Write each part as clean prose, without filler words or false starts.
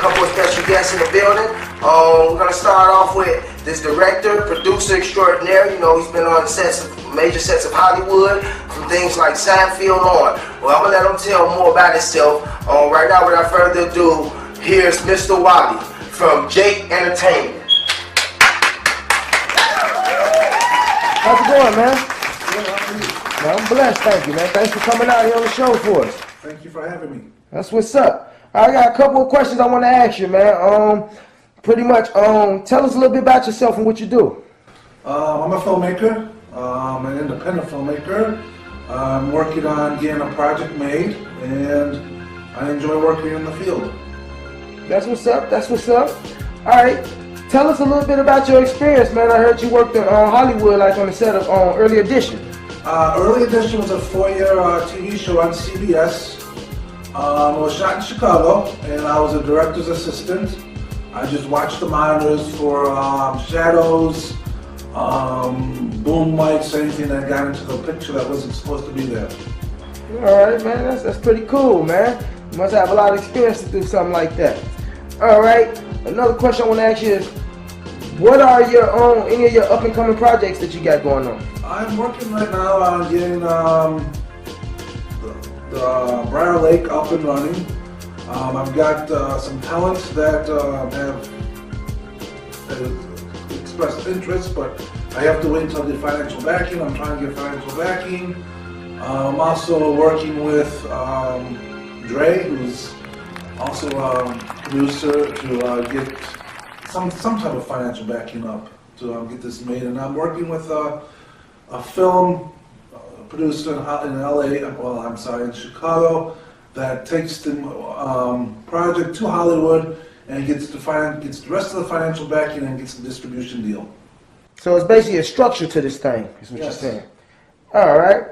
couple of special guests in the building. We're gonna start off with this director, producer extraordinaire. You know, he's been on major sets of Hollywood, from things like Seinfeld on. Well, I'm gonna let him tell more about himself. Right now, without further ado, here's Mr. Wally from Jake Entertainment. How's it going, man? Good, how are you? Man, I'm blessed, thank you, man. Thanks for coming out here on the show for us. Thank you for having me. That's what's up. I got a couple of questions I want to ask you, man. Pretty much, tell us a little bit about yourself and what you do. I'm a filmmaker. I'm an independent filmmaker. I'm working on getting a project made, and I enjoy working in the field. That's what's up. That's what's up. All right. Tell us a little bit about your experience, man. I heard you worked in Hollywood, like on the set of Early Edition. Early Edition was a 4-year TV show on CBS. It was shot in Chicago, and I was a director's assistant. I just watched the monitors for shadows, boom lights, anything that got into the picture that wasn't supposed to be there. All right, man. That's pretty cool, man. You must have a lot of experience to do something like that. All right. Another question I want to ask you is, what are any of your up and coming projects that you got going on? I'm working right now on getting the Briar Lake up and running. I've got some talents that have expressed interest, but I have to wait until I get financial backing. I'm trying to get financial backing. I'm also working with Dre, who's also a producer, to get some type of financial backing up to get this made. And I'm working with a film producer in LA, in Chicago, that takes the project to Hollywood and gets the rest of the financial backing and gets the distribution deal. So it's basically a structure to this thing, is what Yes. you're saying. All right.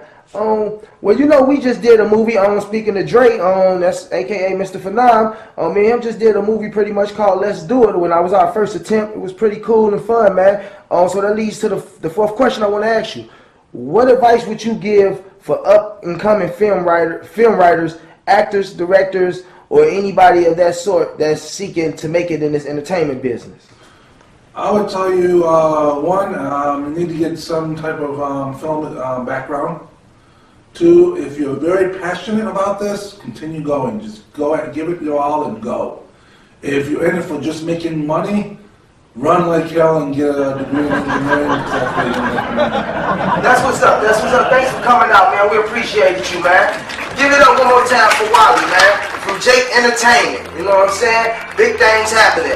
Well, you know, we just did a movie, speaking to Dre, that's AKA Mr. Phenom. Me and him just did a movie pretty much called Let's Do It. When I was our first attempt, it was pretty cool and fun, man. So that leads to the fourth question I want to ask you. What advice would you give for up and coming film writers, actors, directors, or anybody of that sort that's seeking to make it in this entertainment business? I would tell you, one, you need to get some type of film background. Two, if you're very passionate about this, continue going. Just go and give it your all and go. If you're in it for just making money, run like hell and get a degree in engineering, because that's where you're going to make money. That's what's up. That's what's up. Thanks for coming out, man. We appreciate you, man. Give it up one more time for Wally, man. From Jake Entertainment. You know what I'm saying? Big things happening.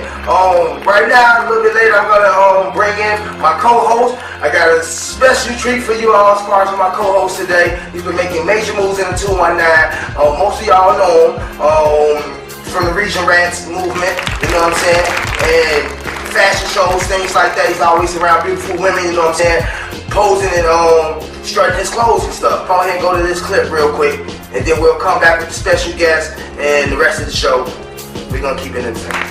Right now, a little bit later, I'm gonna bring in my co-host. I got a special treat for you all as far as my co-host today. He's been making major moves in the 219. Most of y'all know him from the Region Rats movement. You know what I'm saying? And fashion shows, things like that. He's always around beautiful women. You know what I'm saying? Posing and strutting his clothes and stuff. Go ahead and go to this clip real quick, and then we'll come back with the special guest and the rest of the show. We're gonna keep it entertaining.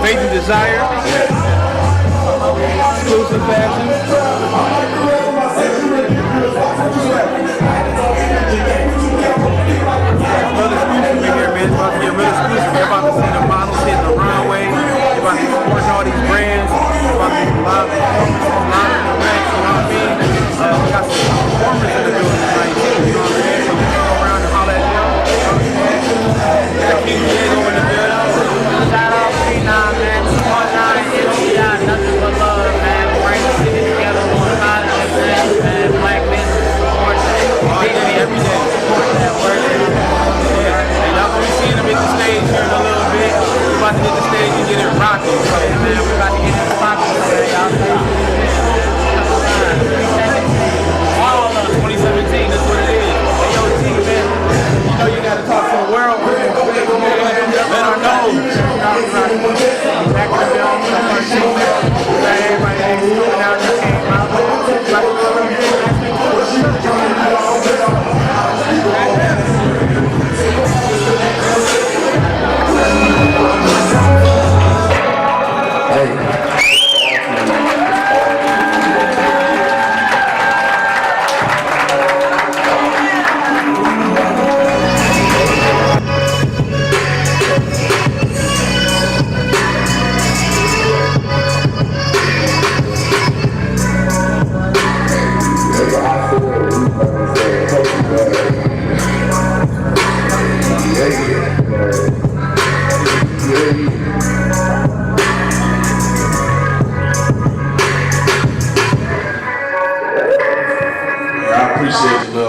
Faith and Desire, Exclusive Fashion, Brother Exclusive in here, man. It's about to get real exclusive. They're about to see the models hitting the runway. They're about to be supporting all these brands. They're about to be a lot of events, you know what I mean? We got some performers in the building tonight, you know what I'm saying? So we can go around and holler at them, you know what I'm saying? We got King Diego in the building. Shout out P9, man. 219 MCI, nothing but love, man. Bring the city together on positive things, man. Black men support that. Victory every day. Support that work. Yeah. And y'all gonna be seeing them hit the stage here in a little bit. We're about to hit the stage and get it rocking. So, Man, we about to get in the pocket today, y'all.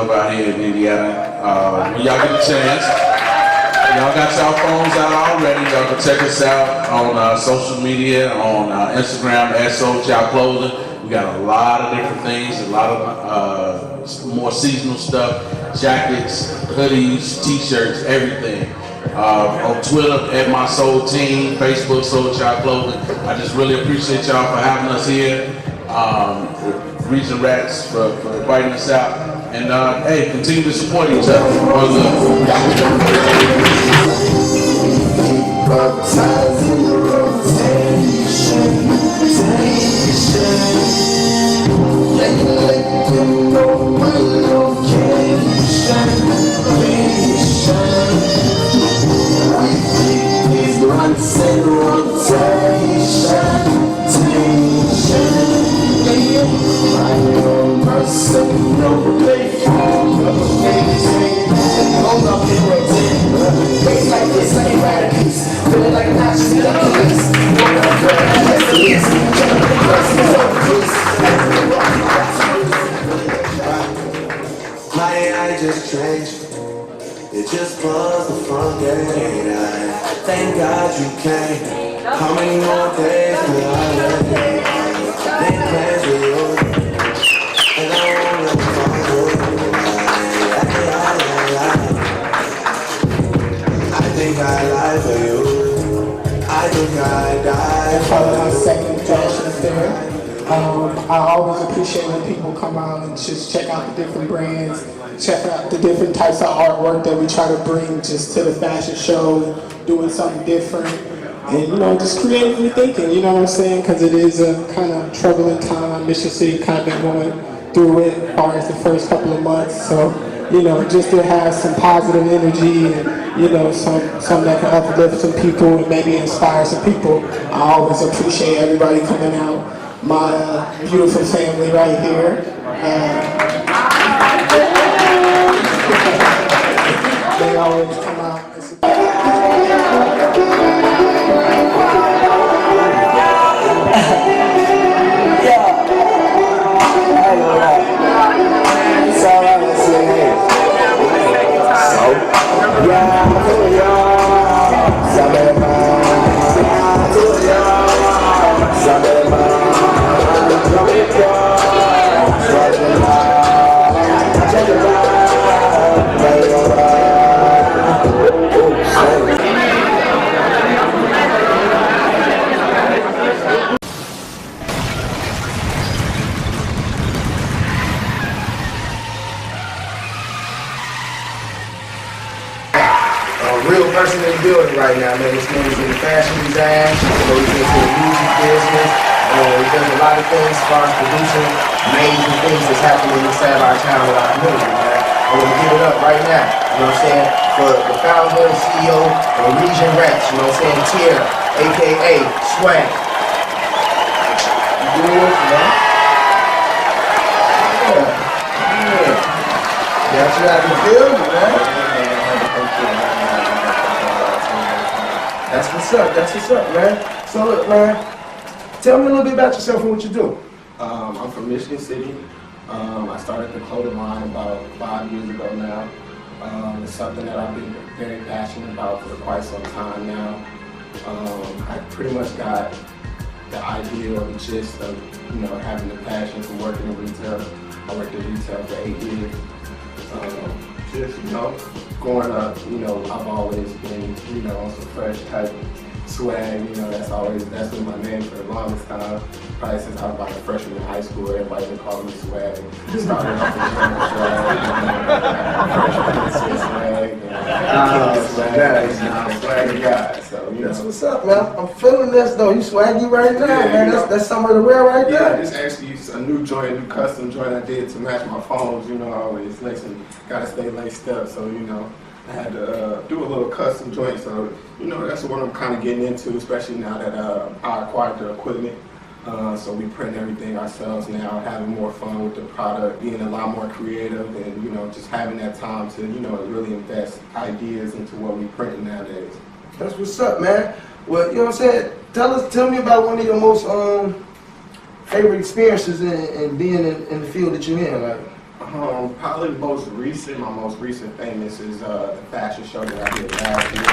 love out here in Indiana. When y'all get a chance, y'all got y'all phones out already. Y'all can check us out on social media, on Instagram at Soul Child Clothing. We got a lot of different things, a lot of more seasonal stuff, jackets, hoodies, t-shirts, everything. On Twitter at My Soul Team, Facebook Soul Child Clothing. I just really appreciate y'all for having us here. Region Rats for inviting us out. And hey, continue to support each other. My AI just changed. It just buzzed the front gate. Thank God you came. How many more days will I live? Big plans with you, and I won't let them find you. I think I lie for you. I think I die for probably my second fashion fair. I always appreciate when people come out and just check out the different brands, check out the different types of artwork that we try to bring just to the fashion show, doing something different, and you know, just creatively thinking, you know what I'm saying? Because it is a kind of troubling time. Mission City kind of been going through it as far as the first couple of months, so you know, just to have some positive energy and you know, some that can uplift some people and maybe inspire some people. I always appreciate everybody coming out. My beautiful family right here. They always come out. Real person in the building right now, man. This man is in fashion design. You know, he's into the music business. He does a lot of things as far as producing amazing things that's happening inside our town and our community, man. I want to give it up right now, you know what I'm saying, for the founder and CEO of Region Rats, you know what I'm saying, Tier, a.k.a. Swag. You good, man? Yeah. Got you out of the building, man. That's what's up, man. So look, man, tell me a little bit about yourself and what you do. I'm from Michigan City. I started the clothing line about 5 years ago now. It's something that I've been very passionate about for quite some time now. I pretty much got the idea or the gist of, you know, having the passion for working in retail. I worked in retail for 8 years. Just, you know, growing up, you know, I've always been, you know, on some fresh type swag, you know, that's been my name for the longest time. Probably since I was about a freshman in high school, everybody been calling me Swag. Started off with general swag, freshman swag guy, so, you know. That's what's up, man. I'm feeling this, though. You swaggy right now, man. That's somewhere to wear right there. Yeah, this actually is a new joint, a new custom joint I did to match my phones. You know, I always listen, gotta stay laced up, so, you know, I had to do a little custom joint, so, you know, that's what I'm kind of getting into, especially now that I acquired the equipment. So we print everything ourselves now, having more fun with the product, being a lot more creative, and, you know, just having that time to, you know, really invest ideas into what we print nowadays. That's what's up, man. Well, you know what I'm saying? Tell me about one of your most favorite experiences in being in the field that you're in, like. Probably my most recent famous is the fashion show that I did last year.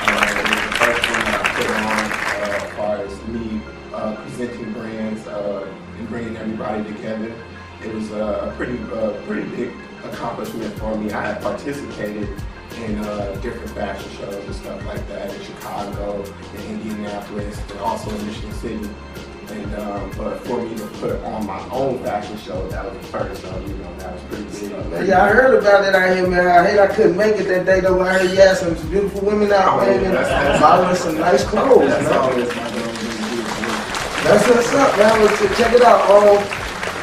It was the first one that I put on as far as me presenting brands and bringing everybody together. It was a pretty big accomplishment for me. I had participated in different fashion shows and stuff like that in Chicago, in Indianapolis, and also in Michigan City. And but for me to put on my own fashion show, that was the first. So that was pretty big. Man, yeah, I heard about it out here, man. I hate I couldn't make it that day though. I heard you had some beautiful women out, man, and modeling some nice clothes. That's man. always my goal. That's what's up, man. Well, check it out.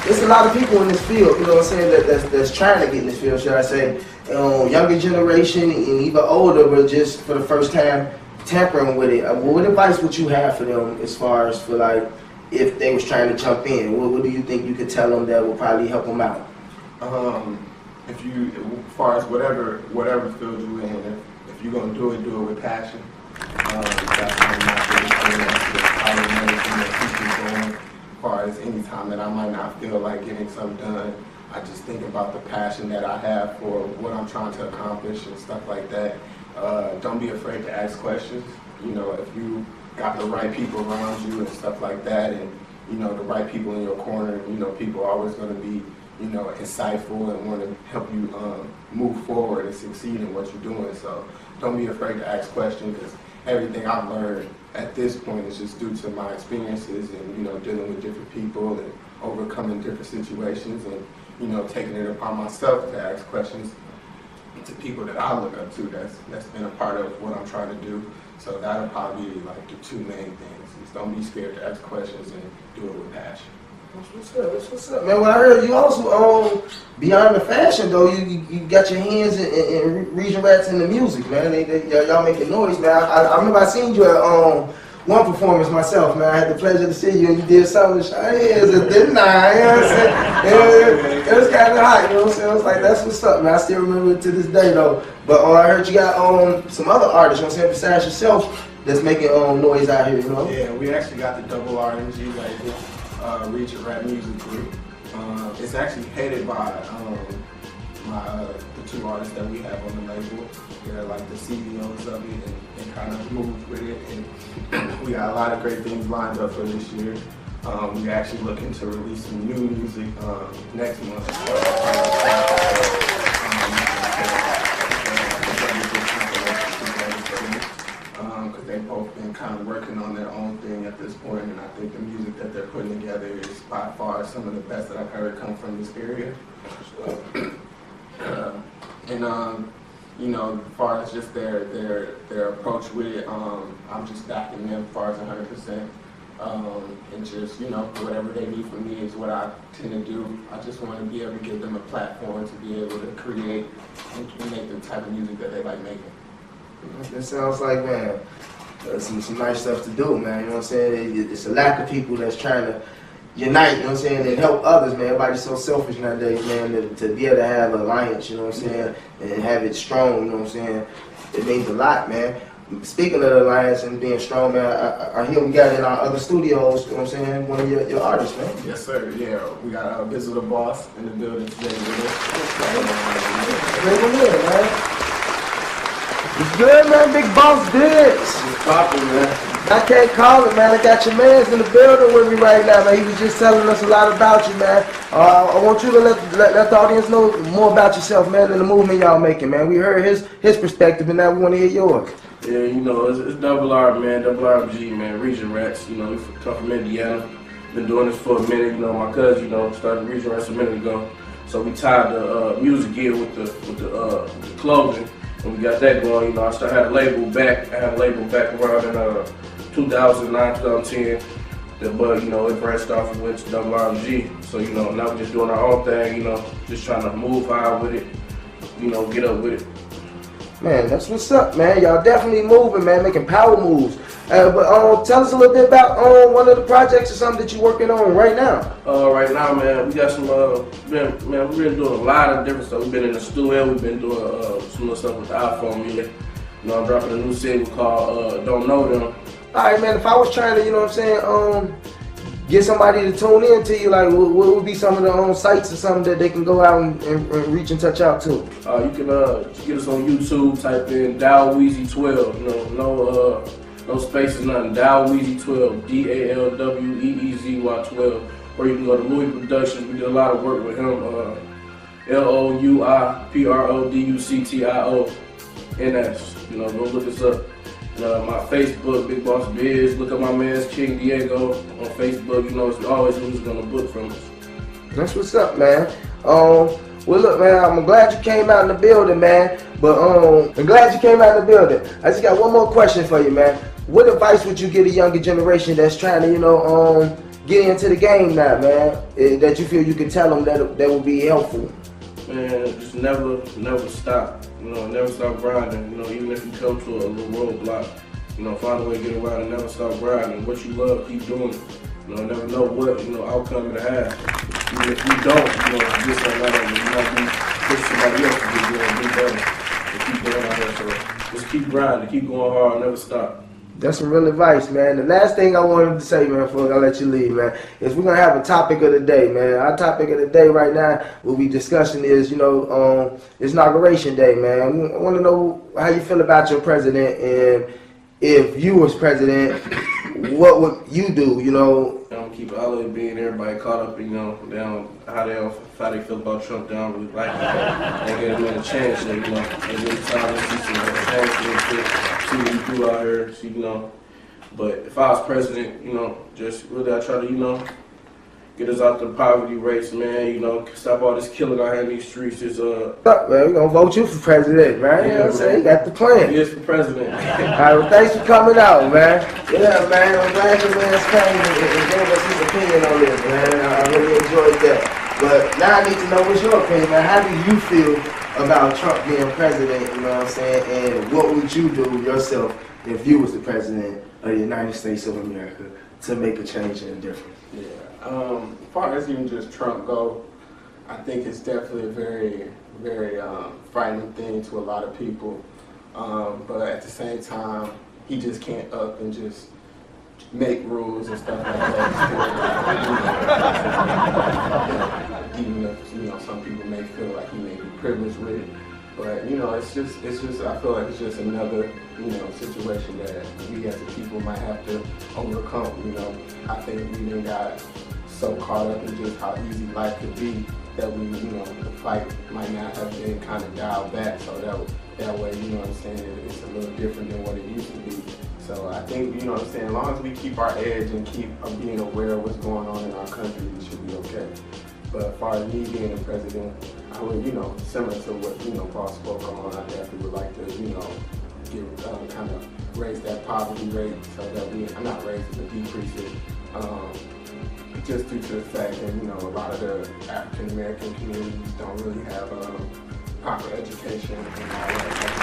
There's a lot of people in this field, you know what I'm saying, that's trying to get in this field, should I say. Younger generation and even older, but just for the first time tampering with it. What advice would you have for them as far as for like, if they was trying to jump in? What do you think you could tell them that would probably help them out? If you, as far as whatever field you're in, if you're gonna do it with passion. That's one of my biggest things. I would keep it going. As far as any time that I might not feel like getting something done, I just think about the passion that I have for what I'm trying to accomplish and stuff like that. Don't be afraid to ask questions. If you got the right people around you and stuff like that, and the right people in your corner, people are always going to be insightful and want to help you move forward and succeed in what you're doing. So don't be afraid to ask questions, because everything I've learned at this point is just due to my experiences and dealing with different people and overcoming different situations, and taking it upon myself to ask questions to people that I look up to. That's been a part of what I'm trying to do. So that'll probably be like the two main things: is don't be scared to ask questions and do it with passion. That's what's up, man. Well, I heard you also beyond the fashion though. You got your hands in Region Rats in the music, man. Y'all making noise, man. I remember I seen you at one performance myself, man. I had the pleasure to see you, and you did something with Shiny Hands, didn't I? You know what I'm saying? It was kind of hot, you know what I'm saying? I was like, that's what's up, man. I still remember it to this day though. But I heard you got some other artists, you know what I'm saying, besides yourself, that's making noise out here, you know? Yeah, we actually got the double RMG label. Region Rap Music Group. It's actually headed by the two artists that we have on the label. They're like the CEOs of it and kind of move with it. And we got a lot of great things lined up for this year. We're actually looking to release some new music next month. Because they've both been kind of working on their own thing at this point, and I think the music that they're putting together is by far some of the best that I've heard come from this area. As far as just their approach with it, I'm just backing them as far as 100%. And just, whatever they need from me is what I tend to do. I just want to be able to give them a platform to be able to create and make the type of music that they like making. That sounds like, man, some nice stuff to do, man. You know what I'm saying? It's a lack of people that's trying to unite, you know what I'm saying, and help others, man. Everybody's so selfish nowadays, man, to be able to have an alliance, you know what I'm saying, and have it strong, you know what I'm saying. It means a lot, man. Speaking of the alliance and being strong, man, I hear we got in our other studios, you know what I'm saying, one of your artists, man. Yes, sir. Yeah, we got Bizzle the Boss in the building today with us. Man. It's good, man. Big Boss Diggs. It's popping, man. I can't call it, man. I got your man's in the building with me right now, man. He was just telling us a lot about you, man. I want you to let the audience know more about yourself, man, and the movement y'all making, man. We heard his perspective, and now we want to hear yours. Yeah, it's Double R, man. Double RMG, man. Region Rats, we come from Indiana. Been doing this for a minute. My cousin, started Region Rats a minute ago. So we tied the music gear with the clothing. And we got that going, I had a label back. around in 2009, 2010. But it branched off and went to Double RMG. So now we're just doing our own thing. Just trying to move high with it. Get up with it. Man, that's what's up, man. Y'all definitely moving, man, making power moves. But tell us a little bit about one of the projects or something that you're working on right now. Right now, man, we got some. We've been doing a lot of different stuff. We've been in the studio. We've been doing some little stuff with the iPhone music. I'm dropping a new single called "Don't Know Them." All right, man. If I was trying to, get somebody to tune in to you, like what would be some of the sites or something that they can go out and reach and touch out to? You can get us on YouTube, type in Dow Weezy 12, no spaces, nothing. Dow Weezy 12, DALWEEZY 12. Or you can go to Louis Productions. We did a lot of work with him. LOUIPRODUCTIO NS. Go look us up. My Facebook, Big Boss Biz. Look up my man's King Diego on Facebook. It's always who's gonna book from us. That's what's up, man. Well, look, man, I'm glad you came out in the building, man. But I'm glad you came out in the building. I just got one more question for you, man. What advice would you give the younger generation that's trying to, get into the game now, man? That you feel you can tell them that would be helpful? Man, just never stop. Never stop grinding. Even if you come to a little roadblock, find a way to get around and never stop grinding. What you love, keep doing it. Never know what outcome it'll have. Even if you don't, get something out of it, you might be push somebody else to get good and do better. And keep going out there. So just keep grinding, keep going hard, never stop. That's some real advice, man. The last thing I wanted to say, man, before I let you leave, man, is we're going to have a topic of the day, man. Our topic of the day right now, we'll be discussing is, it's Inauguration Day, man. I want to know how you feel about your president, and if you was president, what would you do, Keep all of it being everybody caught up, down how they feel about Trump. They don't really like it. They get him a chance, and time to see some what he do out here, But if I was president, just really I try to, get us out the poverty rates, man. Stop all this killing out here in these streets. What's up, man? We're going to vote you for president, man. You know what I'm saying? You got the plan. He is for president. All right, well, thanks for coming out, man. Yeah, man, I'm glad your man's came and gave us his opinion on this, man. I really enjoyed that. But now I need to know what's your opinion, man. How do you feel about Trump being president, you know what I'm saying? And what would you do yourself if you was the president of the United States of America to make a change and a difference? Yeah. As far as even just Trump go, I think it's definitely a very, very frightening thing to a lot of people. But at the same time, he just can't up and just make rules and stuff like that. Even if some people may feel like he may be privileged with it. But it's just I feel like it's just another situation that we as a people might have to overcome. I think we done got so caught up in just how easy life could be that we the fight might not have been kind of dialed back. So that way it's a little different than what it used to be. So I think as long as we keep our edge and keep being aware of what's going on in our country, we should be okay. But as far as me being the president, I would, similar to what, Paul spoke on, I definitely would like to, get, kind of raise that poverty rate so that I'm not raise it, but decrease it. Just due to the fact that, a lot of the African American communities don't really have proper education and all that type of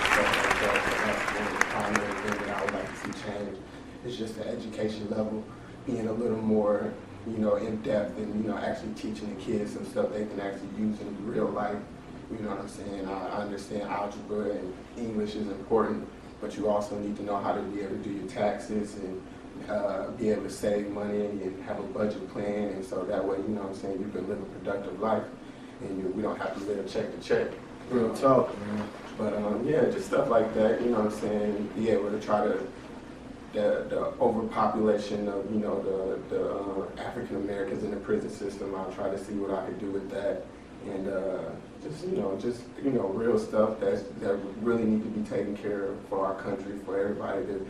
stuff, that's one of the primary things that I would like to see change. It's just the education level being a little more in depth and, actually teaching the kids some stuff they can actually use in real life. You know what I'm saying? I understand algebra and English is important, but you also need to know how to be able to do your taxes and be able to save money and have a budget plan, and so that way, you can live a productive life and we don't have to live check to check. Real talk, man. But yeah, just stuff like that, be able to try to the overpopulation of the African Americans in the prison system. I'll try to see what I could do with that, and just real stuff that really need to be taken care of for our country, for everybody to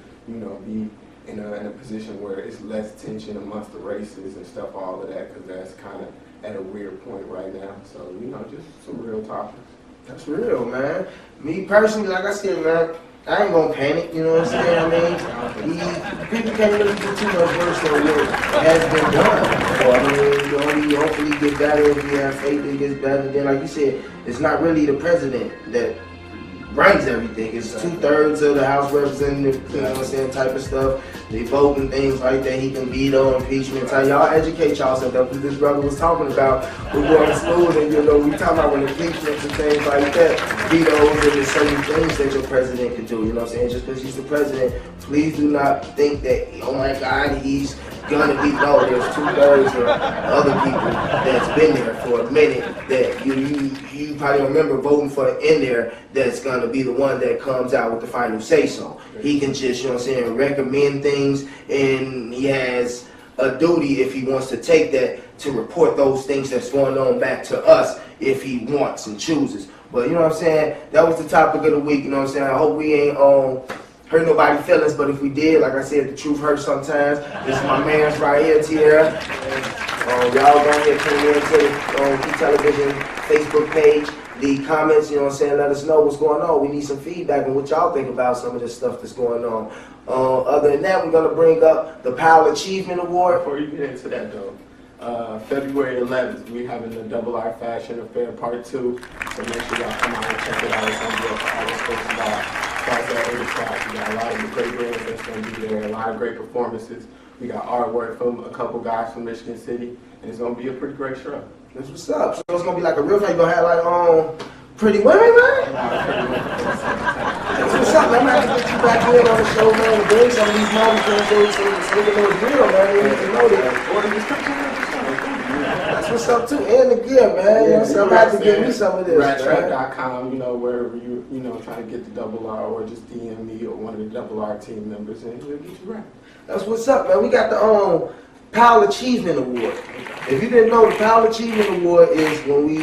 be in a position where it's less tension amongst the races and stuff, all of that, because that's kind of at a weird point right now. So just some real topics. That's real, man. Me personally, like I said, man, I ain't gonna panic, you know what I'm saying? People can't really do too much worse than what has been done. We hopefully get better if we have faith it gets better. Then, like you said, it's not really the president that runs everything. It's 2/3 of the House Representative, you know what I'm saying, type of stuff. they vote and things like that. He can veto impeachment. Tell y'all educate yourself. That's what this brother was talking about. We're going smooth, and we talking about when impeachments and things like that, vetoes, and there's certain things that your president can do. You know what I'm saying? Just because he's the president, please do not think that, oh my God, he's gonna be. No, there's 2/3 of other people that's been there for a minute that you probably remember voting for in there that's gonna be the one that comes out with the final say so. He can just, you know what I'm saying, recommend things, and he has a duty if he wants to take that to report those things that's going on back to us if he wants and chooses. But you know what I'm saying, that was the topic of the week. You know what I'm saying, I hope we ain't hurt nobody's feelings, but if we did, like I said, the truth hurts sometimes. This is my man's right here, Tierra. Y'all go ahead and tune in to the Key Television Facebook page. The comments, you know what I'm saying, let us know what's going on. We need some feedback on what y'all think about some of this stuff that's going on. Other than that, we're going to bring up the Powell Achievement Award. Before you get into that though, February 11th, we're having the Double R Fashion Affair Part 2. So make sure y'all come out and check it out. It's going to be for all sports about. Starts at 8 o'clock. We got a lot of great brands that's going to be there, a lot of great performances. We got artwork from a couple guys from Michigan City, and it's going to be a pretty great show. That's what's up. So it's going to be like a real thing. You're going to have like pretty women, man? That's what's up, man. I'm going to have to get you back in on the show, man, and bring some of these moments so they know it's real, man. They need to know that. That's what's up too, and the gear, man. You know, so I'm about to give me some of this. Rattrack.com, wherever you trying to get the Double R, or just DM me or one of the Double R team members, and we'll get you right. That's what's up, man. We got the Powell Achievement Award. If you didn't know, the Powell Achievement Award is when we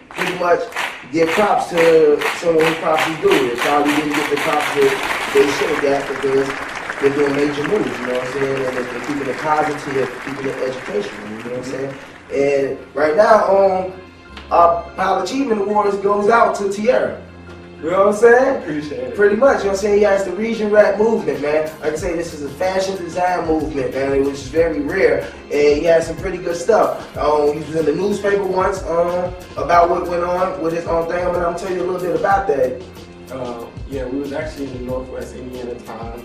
pretty much give props to someone who probably do it. Probably didn't get the props that they should have got because they're doing major moves, you know what I'm saying? And they're keeping it positive, keeping it educational, you know what I'm saying? And right now, our Powell Achievement Awards goes out to Tierra. You know what I'm saying? Appreciate it. Pretty much, you know what I'm saying? He has the Region Rap movement, man. Like I say, this is a fashion design movement, man, which is very rare. And he has some pretty good stuff. He was in the newspaper once about what went on with his own thing. I'm going to tell you a little bit about that. Yeah, we was actually in the Northwest Indiana Times.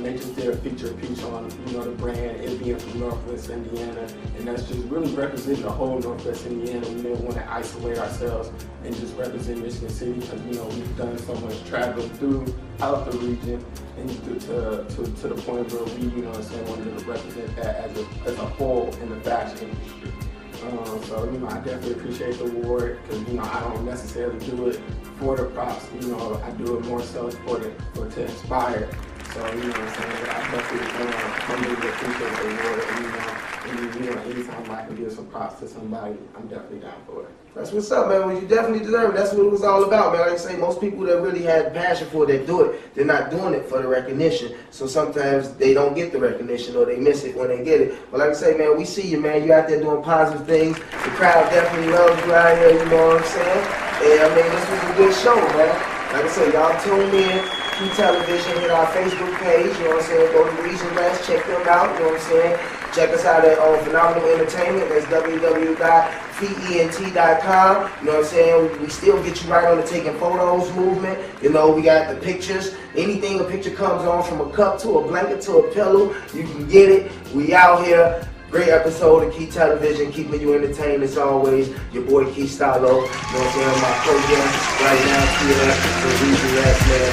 They just did a feature piece on, the brand, it being from Northwest Indiana, and that's just really representing the whole Northwest Indiana. We didn't want to isolate ourselves and just represent Michigan City because, we've done so much travel throughout the region and to the point where we, wanted to represent that as a whole in the fashion industry. So, I definitely appreciate the award because, I don't necessarily do it for the props, I do it more so to inspire. So, I definitely humbly appreciate the award, and anytime I can give some props to somebody, I'm definitely down for it. That's what's up, man. Well, you definitely deserve it. That's what it was all about, man. Like I say, most people that really had passion for it, that do it, they're not doing it for the recognition. So sometimes they don't get the recognition or they miss it when they get it. But like I say, man, we see you, man. You out there doing positive things. The crowd definitely loves you out here, you know what I'm saying? And this was a good show, man. Like I say, y'all tune in. Key Television, hit our Facebook page, you know what I'm saying? Go to Region Rats, check them out, you know what I'm saying? Check us out at Phenomenal Entertainment, that's www.feent.com, you know what I'm saying? We still get you right on the taking photos movement, we got the pictures. Anything a picture comes on, from a cup to a blanket to a pillow, you can get it. We out here. Great episode of Key Television, keeping you entertained as always. Your boy Key Stylo, you know what I'm saying? My program right now, here at the Region Rats, man.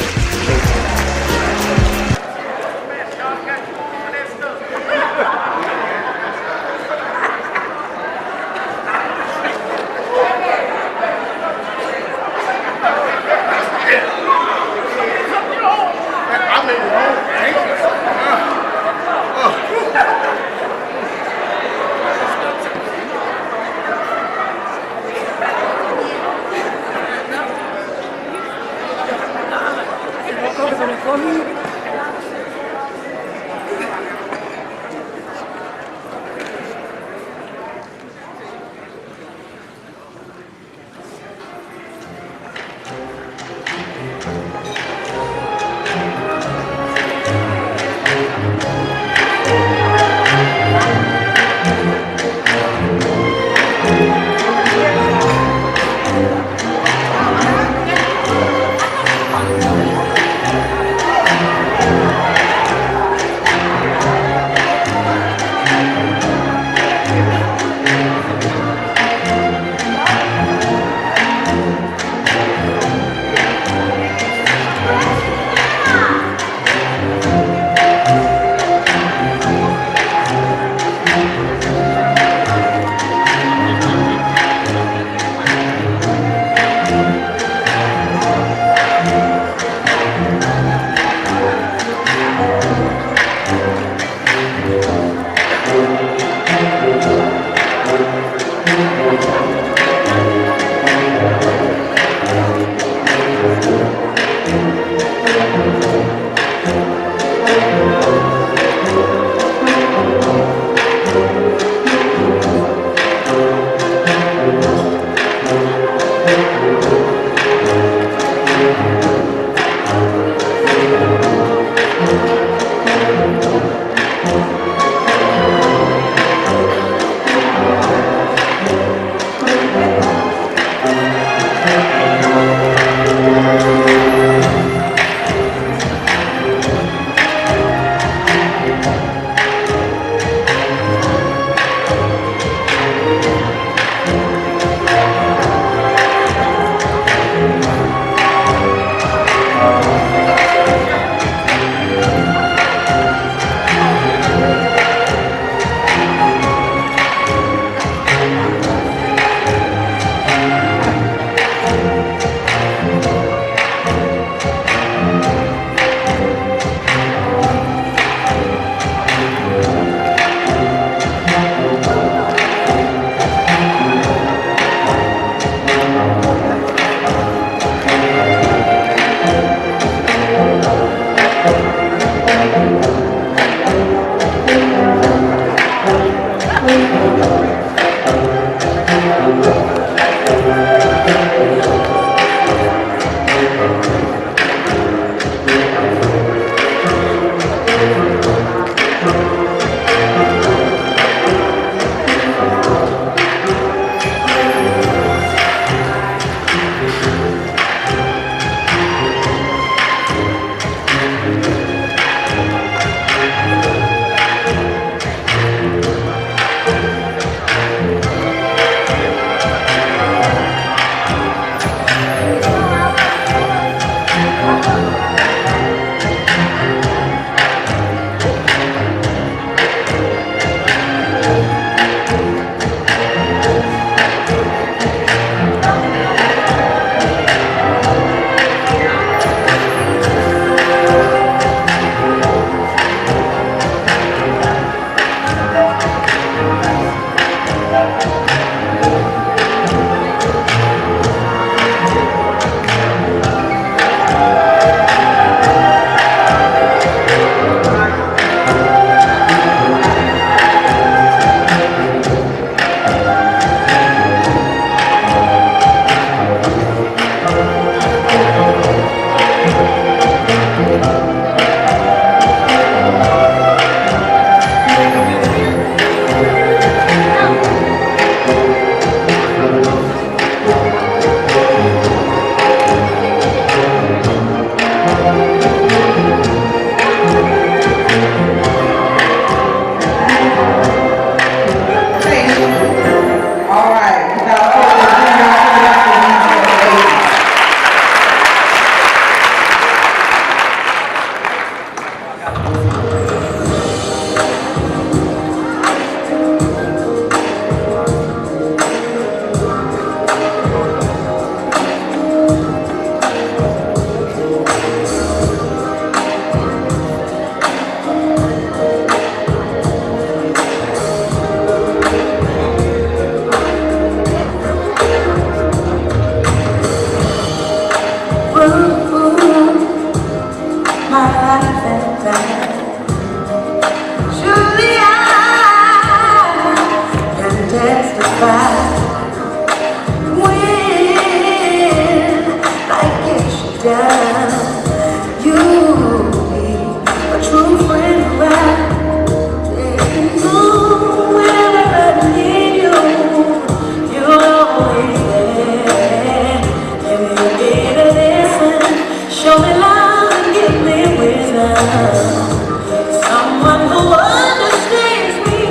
Someone who understands me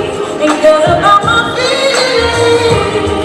and cares about my feelings.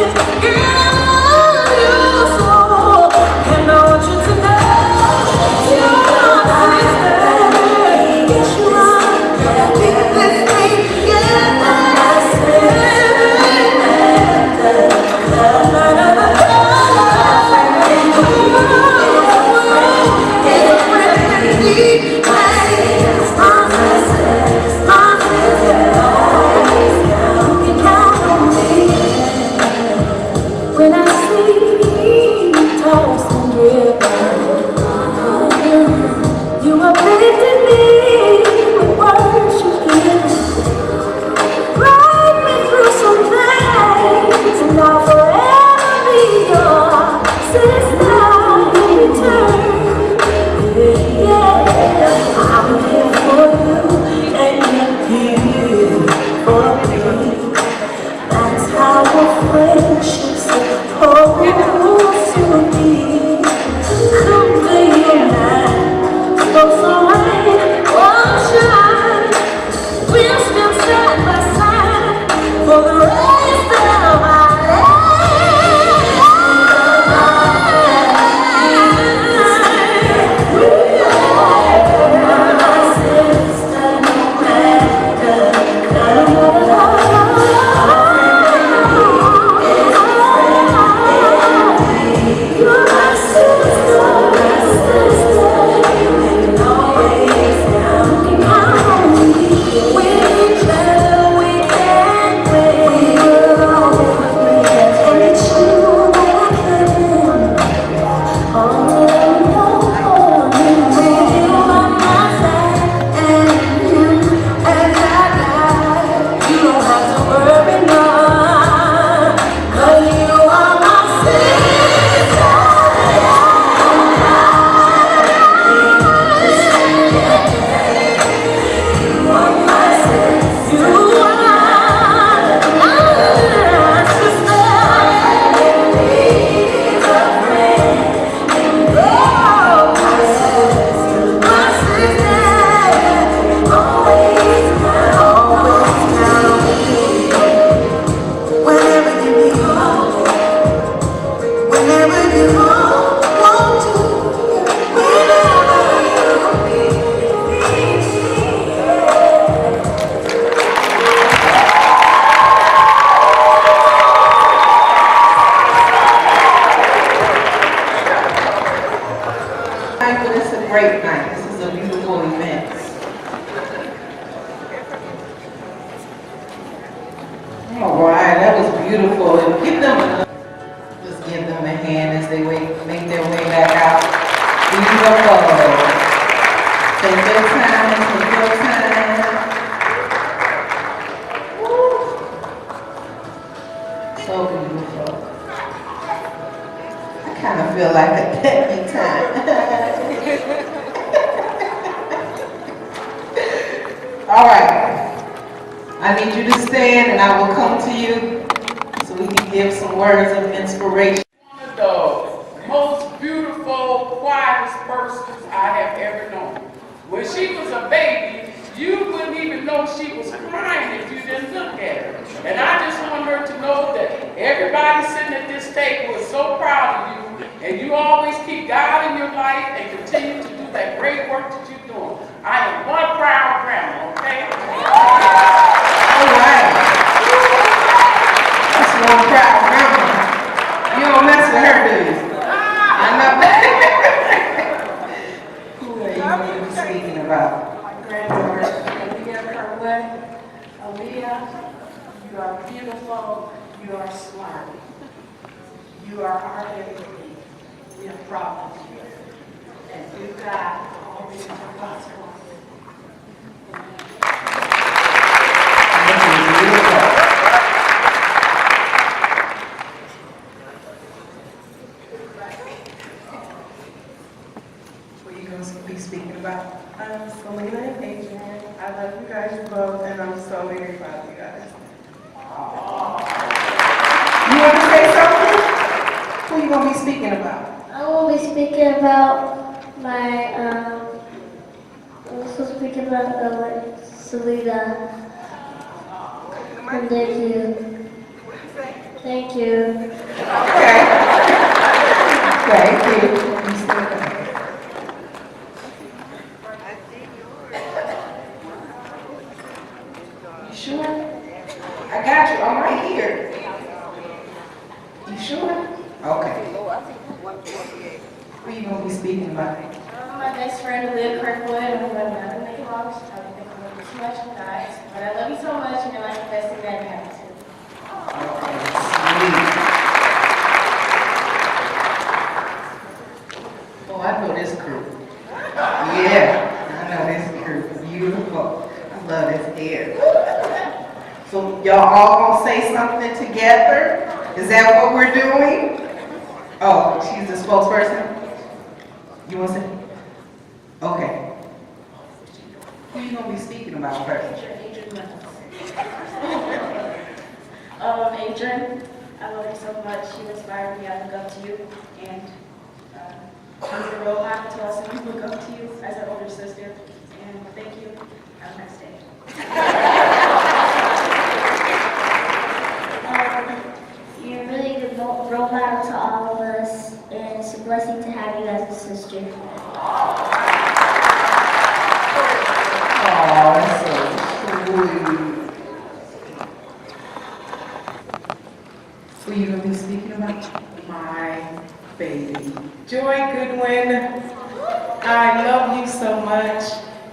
beautiful. And give them, just give them a hand as they make their way back out. Beautiful. Take your time, take your time. Woo. So beautiful. I kind of feel like a peppy time. All right. I need you to stand and I will come to you so we can give some words of inspiration. One of the most beautiful, quietest persons I have ever known. When she was a baby, you wouldn't even know she was crying if you didn't look at her. And I just want her to know that everybody sitting at this table is so proud of you, and you always keep God in your life and continue to do that great work that you're doing. I am one proud grandma, okay? All right. That's one proud grandma. You don't mess with her, do you? I know. Who are you going to be speaking about? My granddaughter, Aaliyah Kerwood. Aaliyah, you are beautiful. You are smart. You are our everything. We are proud of you. And through God, all things are possible. What are you going to be speaking about? Selena and Adrian, I love you guys both, and I'm so very proud of you guys. You want to say something? Who are you going to be speaking about? I will be speaking about my, I'm supposed to speak about Selena. And thank you. Thank you. Okay. Thank you. You sure? I got you. I'm right here. You sure? Okay. Who are you going to be speaking about? My best friend, Aaliyah Kirkwood, and I'm going to make it long. I don't think I'm going to do too much, guys. But I love you so much, and you're like the best thing that ever happened to me. Oh, I know this crew. Yeah, I know this crew. Beautiful. I love this hair. So y'all all gonna say something together? Is that what we're doing? Oh, she's the spokesperson? You wanna say? Okay. Who you gonna be speaking about first? Adrian Reynolds. Adrian, I love you so much. You inspire me. I look up to you. And you're a role model to us, and we look up to you as our older sister. And thank you. Have a nice day. You're a really good role model to all of us, and it's a blessing to have you as a sister. Oh, that's so sweet. Who you gonna be speaking about? My baby. Joy Goodwin, I love you so much.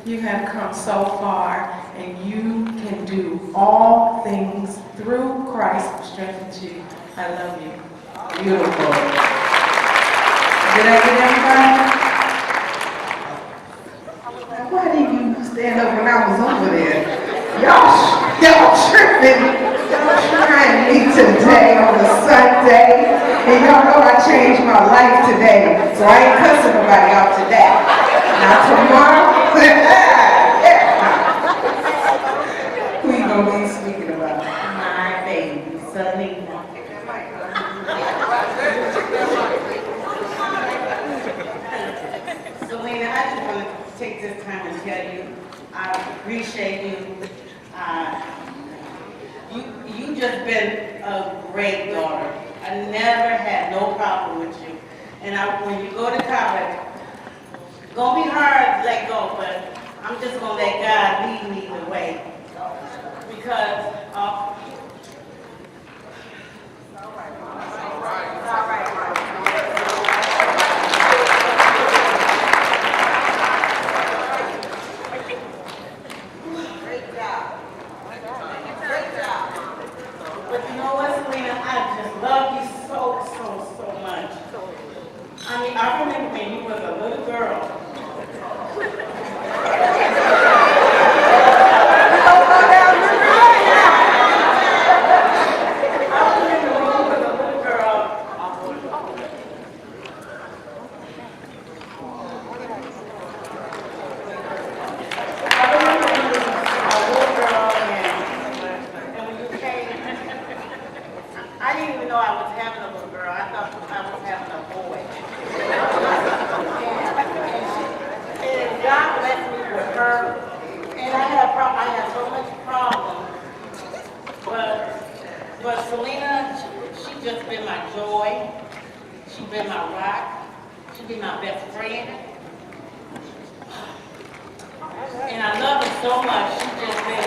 You have come so far, and you can do all things through Christ who strengthens you. I love you. Beautiful. Did I get everybody? Why didn't you stand up when I was over there? Y'all tripping. Y'all trying me today on a Sunday. And y'all know I changed my life today. So I ain't cussing nobody out today. Now tomorrow, yeah. Who you gonna be speaking about? My baby, Selena. Selena, I just want to take this time and tell you, I appreciate you. You just been a great daughter. I never had no problem with you. And when you go to college, it's gonna be hard to let go, but I'm just gonna let God lead me the way. Because But you know what, Selena? Selena, I just love you so, so much. I mean, I remember when you was a little girl. I didn't even know I was having a little girl. I thought I was having a boy. And God blessed me with her. And I had so much problem. But Selena, she just been my joy. She been my rock. She been my best friend. And I love her so much. She just been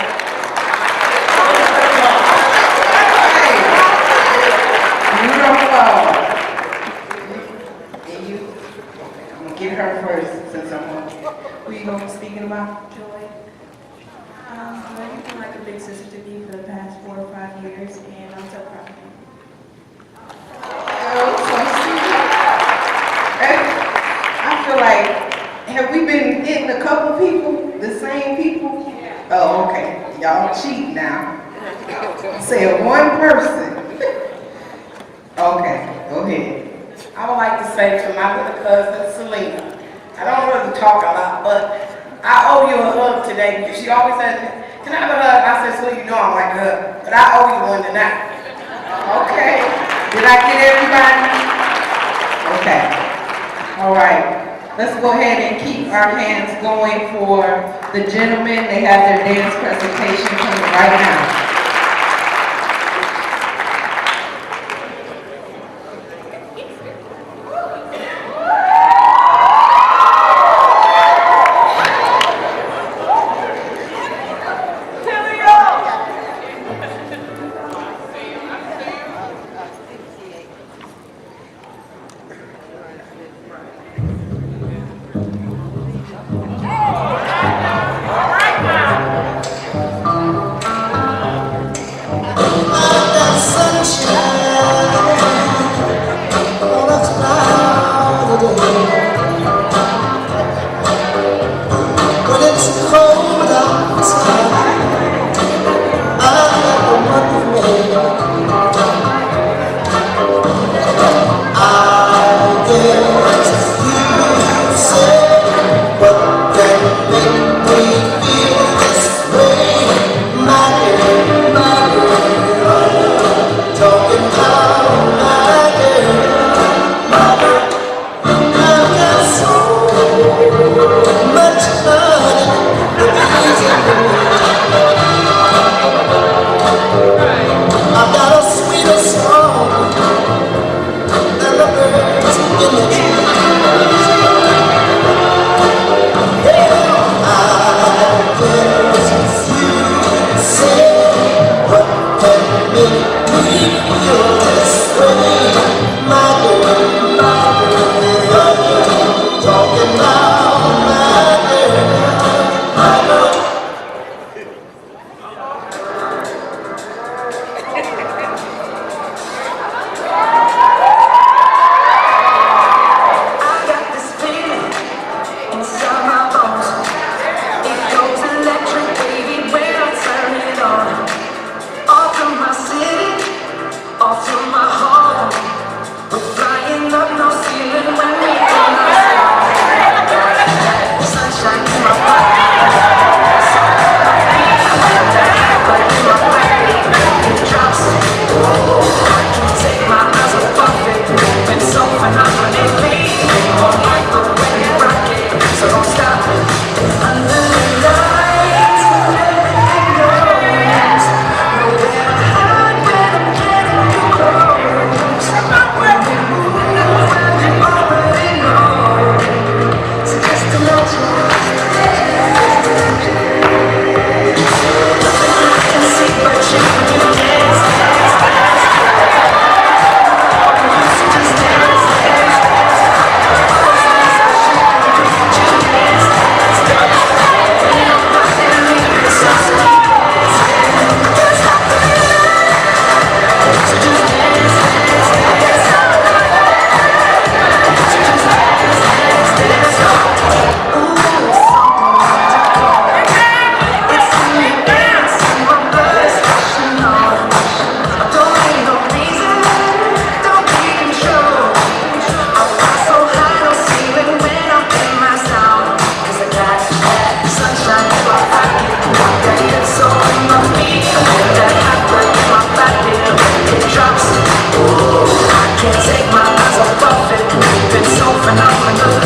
And you, I'm gonna get her first since I'm on. Who you gonna be speaking about? Joy. Well, you've been like a big sister to me for the past 4 or 5 years, and I'm so proud of you. I feel like, have we been hitting a couple people? The same people? Oh, okay. Y'all cheat now. Say one person. Okay, go ahead. I would like to say to my little cousin, Selena, I don't really talk a lot, but I owe you a hug today because she always says, can I have a hug? I said, Selena, you know I like a hug, but I owe you one tonight. Okay. Did I get everybody? Okay. All right. Let's go ahead and keep our hands going for the gentlemen. They have their dance presentation coming right now. can't take my eyes off of it. Been so phenomenal.